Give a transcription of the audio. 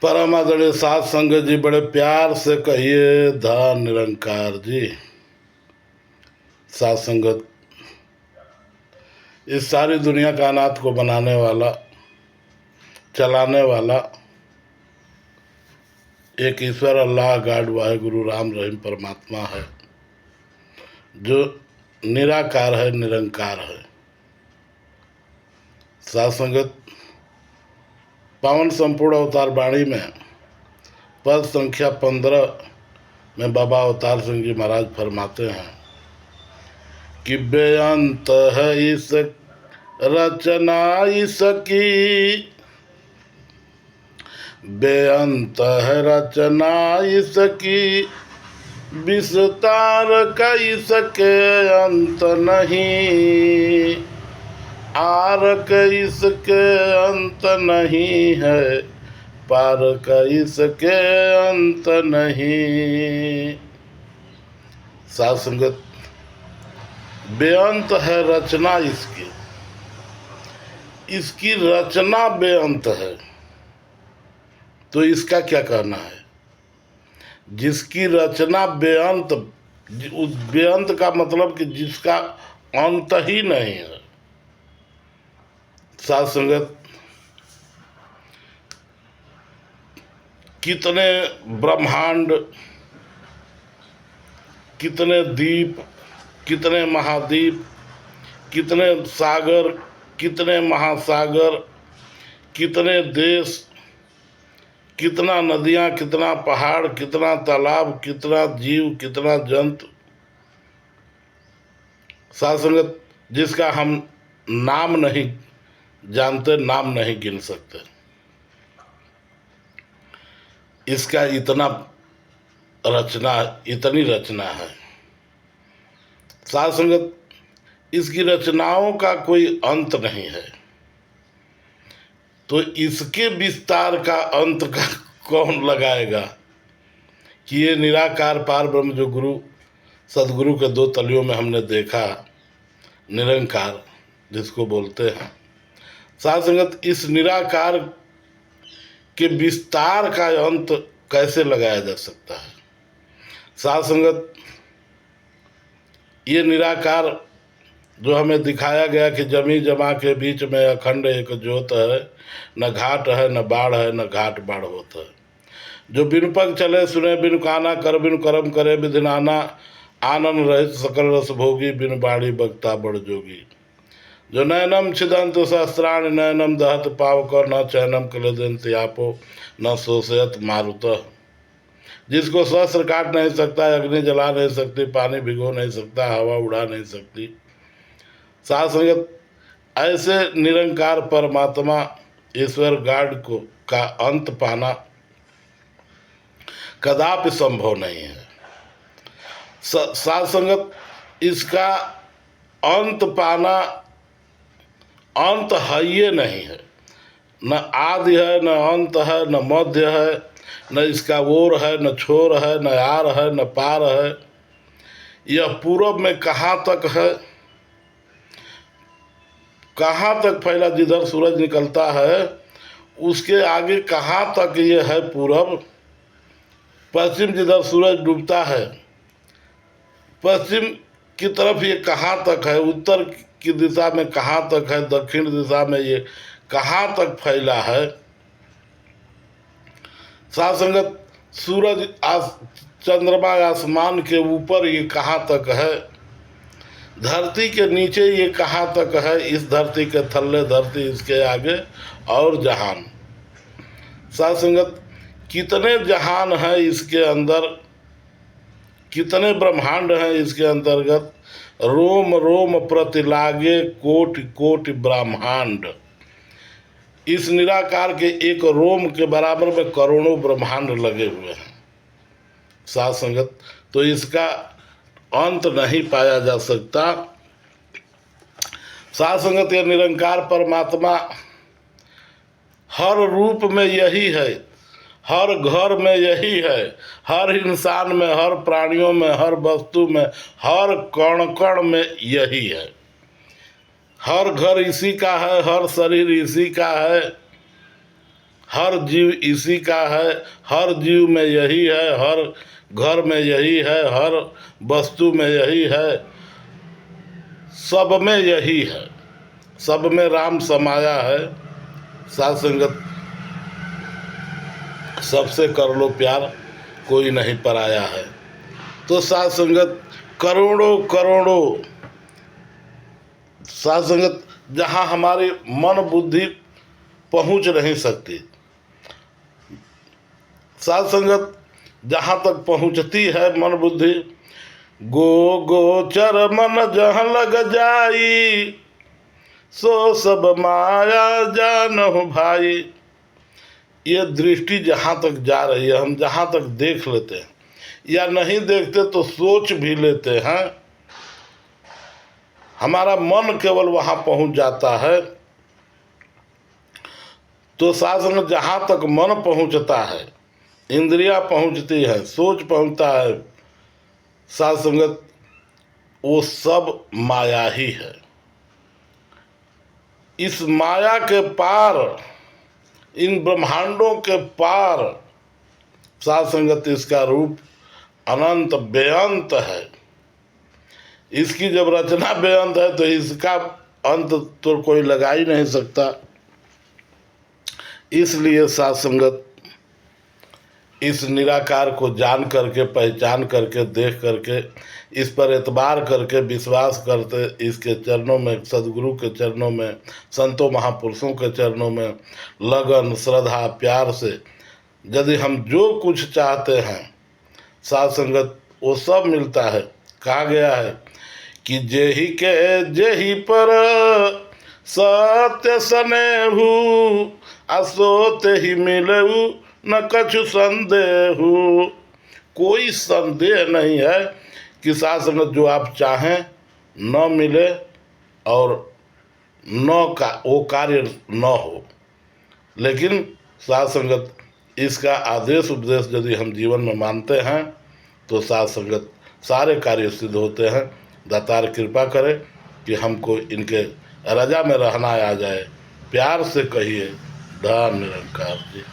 परम आदरणीय साध संगत जी, बड़े प्यार से कहिए धा निरंकार जी। साध संगत, इस सारी दुनिया कायनात को बनाने वाला, चलाने वाला एक ईश्वर अल्लाह गॉड वाहिगुरु राम रहीम परमात्मा है, जो निराकार है, निरंकार है। साध संगत, पावन संपूर्ण अवतार वाणी में पद संख्या 15 में बाबा अवतार सिंह जी महाराज फरमाते हैं कि बेअंत है इस रचना इसकी, बेअंत है रचना इसकी, विस्तार का इसके अंत नहीं, आर का इसके अंत नहीं है, पार का इसके अंत नहीं। साध संगत, बेअंत है रचना इसकी, इसकी रचना बेअंत है, तो इसका क्या कहना है? जिसकी रचना बेअंत, उस बेअंत का मतलब कि जिसका अंत ही नहीं है। साध संगत, कितने ब्रह्मांड, कितने द्वीप, कितने महाद्वीप, कितने सागर, कितने महासागर, कितने देश, कितना नदियाँ, कितना पहाड़, कितना तालाब, कितना जीव, कितना जंतु। साध संगत, जिसका हम नाम नहीं जानते, नाम नहीं गिन सकते, इसका इतना रचना, इतनी रचना है। साध संगत, इसकी रचनाओं का कोई अंत नहीं है, तो इसके विस्तार का अंत का कौन लगाएगा? कि ये निराकार पार ब्रह्म जो गुरु सदगुरु के दो तलियों में हमने देखा, निरंकार जिसको बोलते हैं। साध संगत, इस निराकार के विस्तार का अंत कैसे लगाया जा सकता है? साध संगत, ये निराकार जो हमें दिखाया गया कि जमी जमा के बीच में अखंड एक ज्योत है, न घाट है, न बाढ़ है, न घाट बाढ़ होता है। जो बिन पग चले सुने बिन काना, कर बिन कर्म करे विधि नाना, आनंद रहित सकल रस भोगी, बिन बाड़ी बगता बड़ जोगी। जो नयनम छिदंत सहस्राणि, नयनम दहत पावकर, न चैनम कलदंत आपो, न शोषयत मारुतः। जिसको शस्त्र काट नहीं सकता, अग्नि जला नहीं सकती, पानी भिगो नहीं सकता, हवा उड़ा नहीं सकती। साध संगत, ऐसे निरंकार परमात्मा ईश्वर गॉड को का अंत पाना कदापि संभव नहीं है। साध संगत, इसका अंत पाना अंत है ये नहीं है, न आदि है, न अंत है, न मध्य है, न इसका ओर है, न छोर है, न आर है, न पार है। यह पूरब में कहाँ तक है, कहाँ तक फैला, जिधर सूरज निकलता है उसके आगे कहाँ तक ये है पूरब। पश्चिम जिधर सूरज डूबता है, पश्चिम की तरफ ये कहाँ तक है, उत्तर की दिशा में कहाँ तक है, दक्षिण दिशा में ये कहाँ तक फैला है। साध संगत, सूरज चंद्रमा आसमान के ऊपर ये कहाँ तक है, धरती के नीचे ये कहाँ तक है, इस धरती के थल्ले धरती, इसके आगे और जहान। साध संगत, कितने जहान हैं इसके अंदर, कितने ब्रह्मांड हैं इसके अंतर्गत। रोम रोम प्रतिलागे कोटि कोटि ब्रह्मांड। इस निराकार के एक रोम के बराबर में करोड़ों ब्रह्मांड लगे हुए हैं। साध संगत, तो इसका अंत नहीं पाया जा सकता। साध संगत, यह निरंकार परमात्मा हर रूप में यही है, हर घर में यही है, हर इंसान में, हर प्राणियों में, हर वस्तु में, हर कण कण में यही है। हर घर इसी का है, हर शरीर इसी का है, हर जीव इसी का है, हर जीव में यही है, हर घर में यही है, हर वस्तु में यही है, सब में यही है, सब में राम समाया है। साध संगत सबसे कर लो प्यार, कोई नहीं पराया है। तो साध संगत करोड़ों करोड़ों साध संगत जहाँ हमारी मन बुद्धि पहुँच नहीं सकती, साध संगत जहाँ तक पहुँचती है मन बुद्धि, गोचर मन जहाँ लग जाई, सो सब माया जानहु भाई। ये दृष्टि जहाँ तक जा रही है, हम जहाँ तक देख लेते हैं या नहीं देखते तो सोच भी लेते हैं, हमारा मन केवल वहाँ पहुँच जाता है। तो शासन जहाँ तक मन पहुँचता है, इंद्रियां पहुँचती है, सोच पहुँचता है, साध संगत वो सब माया ही है। इस माया के पार, इन ब्रह्मांडों के पार साध संगत इसका रूप अनंत बेअंत है। इसकी जब रचना बेअंत है तो इसका अंत तो कोई लगा ही नहीं सकता। इसलिए साध संगत इस निराकार को जान करके, पहचान करके, देख करके, इस पर एतबार करके, विश्वास करते, इसके चरणों में, सदगुरु के चरणों में, संतों महापुरुषों के चरणों में लगन, श्रद्धा, प्यार से यदि हम जो कुछ चाहते हैं साध संगत वो सब मिलता है। कहा गया है कि जेहि के जेहि पर सत्य स्नेहु, असोते ही मिलऊ न कछु संदेहु। कोई संदेह नहीं है कि साध संगत जो आप चाहें न मिले और न का वो कार्य न हो, लेकिन साध संगत इसका आदेश उपदेश यदि हम जीवन में मानते हैं तो साध संगत सारे कार्य सिद्ध होते हैं। दातार कृपा करे कि हमको इनके रजा में रहना आ जाए। प्यार से कहिए धन निरंकार जी।